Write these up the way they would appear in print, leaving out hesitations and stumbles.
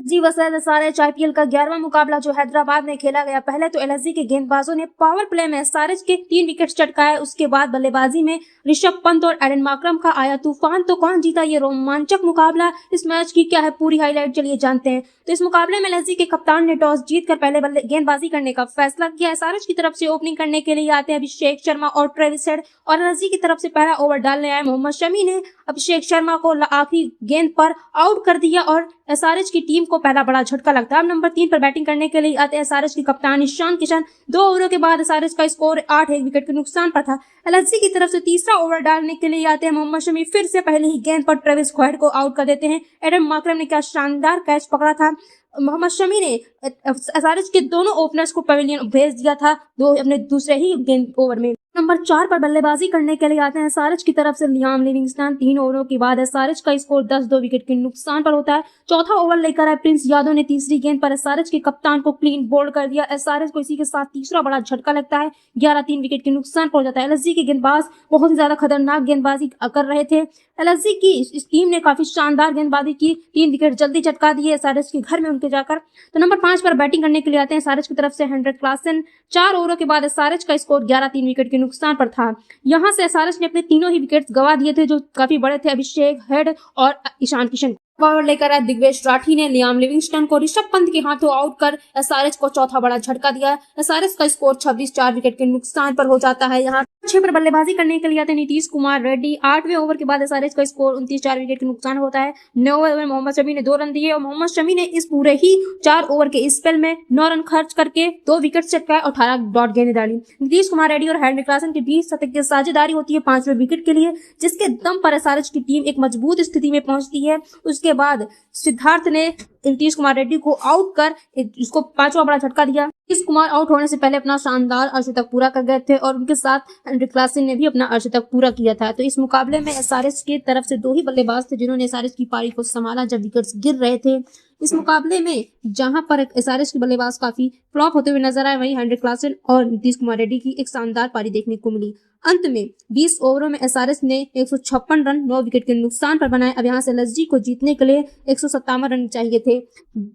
जी versus SRH IPL का 11वां मुकाबला जो हैदराबाद में खेला गया। पहले तो एलएसजी के गेंदबाजों ने पावर प्ले में एसआरएच के 3 विकेट चटकाए। उसके बाद बल्लेबाजी में ऋषभ पंत और एडन मार्क्रम का आया तूफान। तो कौन जीता ये रोमांचक मुकाबला, इस मैच की क्या है पूरी हाईलाइट, चलिए जानते हैं। तो इस मुकाबले में एलएसजी के कप्तान ने टॉस जीतकर पहले गेंदबाजी करने का फैसला किया। एसआरएच की तरफ से ओपनिंग करने के लिए आते हैं अभिषेक शर्मा और ट्रेविस हेड, और एलएसजी की तरफ से पहला ओवर डालने आए मोहम्मद शमी ने अभिषेक शर्मा को आखिरी गेंद पर आउट कर दिया और एसआरएच की टीम को पहला बड़ा झटका लगता है। अब नंबर 3 पर बैटिंग करने के लिए आते हैं एसआरएच के कप्तान ईशान किशन। 2 ओवरों के बाद एसआरएच का स्कोर 8 एक विकेट के नुकसान पर था। एलएसजी की तरफ से तीसरा ओवर डालने के लिए आते हैं मोहम्मद शमी। फिर से पहले ही गेंद पर ट्रेविस हेड को आउट कर देते हैं। एडम मार्क्रम ने क्या शानदार कैच पकड़ा था। मोहम्मद शमी ने एसआरएच के दोनों ओपनर्स को पवेलियन भेज दिया था अपने दूसरे ही गेंद ओवर में। नंबर 4 पर बल्लेबाजी करने के लिए आते हैं एसआरएच की तरफ से लियाम लिविंगस्टन। 3 ओवरों के बाद एसआरएच का स्कोर 10-2 विकेट के नुकसान पर होता है। चौथा ओवर लेकर आए प्रिंस यादव ने तीसरी गेंद पर एसआरएच के कप्तान को क्लीन बोल्ड कर दिया। एसआरएच को इसी के साथ तीसरा बड़ा झटका लगता है। 11-3 विकेट के नुकसान पर हो जाता है। एलएसजी के गेंदबाज बहुत ही ज्यादा खतरनाक गेंदबाजी कर रहे थे। एलएसजी की इस टीम ने काफी शानदार गेंदबाजी की। 3 विकेट जल्दी चटका दिए एसआरएच के घर में उनके जाकर। तो नंबर 5 पर बैटिंग करने के लिए आते हैं एसआरएच की तरफ से हेनरिक क्लासन। 4 ओवरों के बाद एसआरएच का स्कोर 11-3 विकेट के नुकसान पर था। यहां से एसआरएच ने अपने तीनों ही विकेट्स गवा दिए थे जो काफी बड़े थे, अभिषेक हेड और ईशान किशन। ओवर लेकर आए दिग्वेश राठी ने लियाम लिविंगस्टन को ऋषभ पंत के हाथों आउट कर एसआरएच को चौथा बड़ा झटका दिया। एसआरएच का स्कोर 26-4 विकेट के नुकसान पर हो जाता है। यहाँ 6 पर बल्लेबाजी करने के लिए आते नीतीश कुमार रेड्डी। 8वें ओवर के बाद एसआरएच का स्कोर 29-4 विकेट के नुकसान होता है। 9वें ओवर में मोहम्मद शमी ने 2 रन दिए और मोहम्मद शमी ने इस पूरे ही 4 ओवर के स्पेल में 9 रन खर्च करके 2 विकेट चटकाए और 18 डॉट गेंदें डाली। नीतीश कुमार रेड्डी और हेनरिक क्लासन के बीच शतक की साझेदारी होती है 5वें विकेट के लिए, जिसके दम पर एसआरएच की टीम एक मजबूत स्थिति में पहुंचती है। उसके बाद सिद्धार्थ ने नीतीश कुमार रेड्डी को आउट कर इसको 5वां बड़ा झटका दिया। नीतीश कुमार आउट होने से पहले अपना शानदार अर्धशतक पूरा कर गए थे और उनके साथ हेनरिक क्लासन ने भी अपना अर्धशतक पूरा किया था। तो इस मुकाबले में एसआरएच की तरफ से 2 ही बल्लेबाज थे जिन्होंने एसआरएच की पारी को संभाला जब विकेट्स गिर रहे थे। इस मुकाबले में जहां पर एसआरएच के बल्लेबाज काफी फ्लॉप होते हुए नजर आए, वहीं हेनरिक क्लासन और नीतीश कुमार रेड्डी की एक शानदार पारी देखने को मिली। अंत में 20 ओवरों में एसआरएच ने 156 रन 9 विकेट के नुकसान पर बनाए। अब यहाँ से एलएसजी को जीतने के लिए 157 रन चाहिए थे।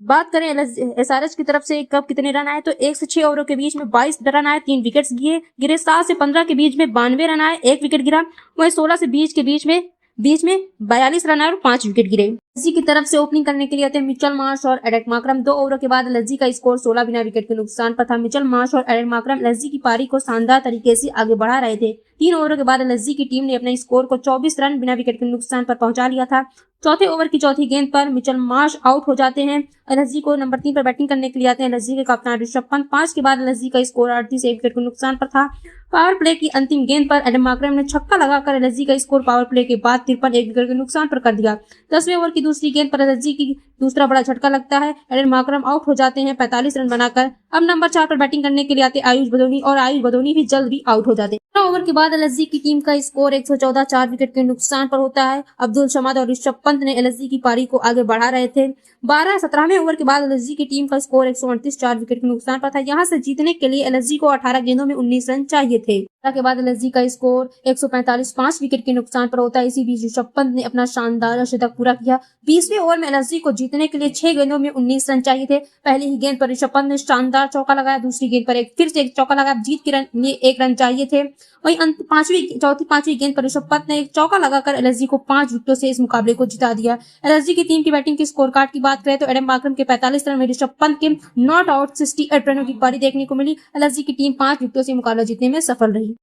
बात करें एसआरएच की तरफ से कब कितने रन आए, तो 1 से 6 ओवरों के बीच में 22 रन आए, 3 विकेट्स गिरे। 7 से 15 के बीच में 92 रन आए, 1 विकेट गिरा। वहीं 16 से 20 के बीच में 42 रन आए और 5 विकेट गिरे। एलएसजी की तरफ से ओपनिंग करने के लिए आते हैं मिचेल मार्श और एडन मार्क्रम। 2 ओवरों के बाद एलएसजी का स्कोर 16 बिना विकेट के नुकसान पर था। मिचेल मार्श और एडन मार्क्रम एलएसजी की पारी को शानदार तरीके से आगे बढ़ा रहे थे। 3 ओवरों के बाद एलएसजी की टीम ने अपने स्कोर को 24 रन बिना विकेट के नुकसान पर पहुंचा लिया था। चौथे ओवर की चौथी गेंद पर मिचेल मार्श आउट हो जाते हैं। एलएसजी को नंबर 3 पर बैटिंग करने के लिए आते हैं एलएसजी के कप्तान ऋषभ पंत। 5 के बाद एलएसजी का स्कोर 38 विकेट के नुकसान पर था। पावर प्ले की अंतिम गेंद पर एडम मार्क्रम ने छक्का लगाकर एलएसजी का स्कोर पावर प्ले के बाद 53 विकेट के नुकसान पर कर दिया। 10वें ओवर की दूसरी गेंद पर एलएसजी की दूसरा बड़ा झटका लगता है। एडन मार्क्रम आउट हो जाते हैं 45 रन बनाकर। अब नंबर 4 पर बैटिंग करने के लिए आते आयुष बदौनी और आयुष बदौनी भी जल्द भी आउट हो जाते हैं। 15 ओवर के बाद एलएसजी की टीम का स्कोर 114 4 विकेट के नुकसान पर होता है। अब्दुल शमाद और ऋषभ पंत ने एलएसजी की पारी को आगे बढ़ा रहे थे। 17वें ओवर के बाद एलएसजी की टीम का स्कोर 138 4 विकेट के नुकसान पर था। यहाँ से जीतने के लिए एलएसजी को 18 गेंदों में 19 रन चाहिए थे। के बाद एलएसजी का स्कोर 145 5 विकेट के नुकसान पर होता है। इसी बीच ऋषभ पंत ने अपना शानदार शतक पूरा किया। 20वें ओवर में एलएसजी को जीतने के लिए 6 गेंदों में 19 रन चाहिए थे। पहली ही गेंद पर ऋषभ पंत ने शानदार चौका लगाया, दूसरी गेंद पर फिर से एक चौका लगाया। जीत के लिए 1 रन चाहिए थे। वहीं पांचवी गेंद पर ऋषभ पंत ने एक चौका लगाकर एलएसजी को 5 विकेटों से इस मुकाबले को जिता दिया। एलएसजी की टीम की बैटिंग के स्कोर कार्ड की बात करें तो एडम मार्क्रम के 45 रन में ऋषभ पंत के नॉट आउट 68 रनों की पारी देखने को मिली। एलएसजी की टीम 5 विकेटों से मुकाबला जीतने में सफल रही।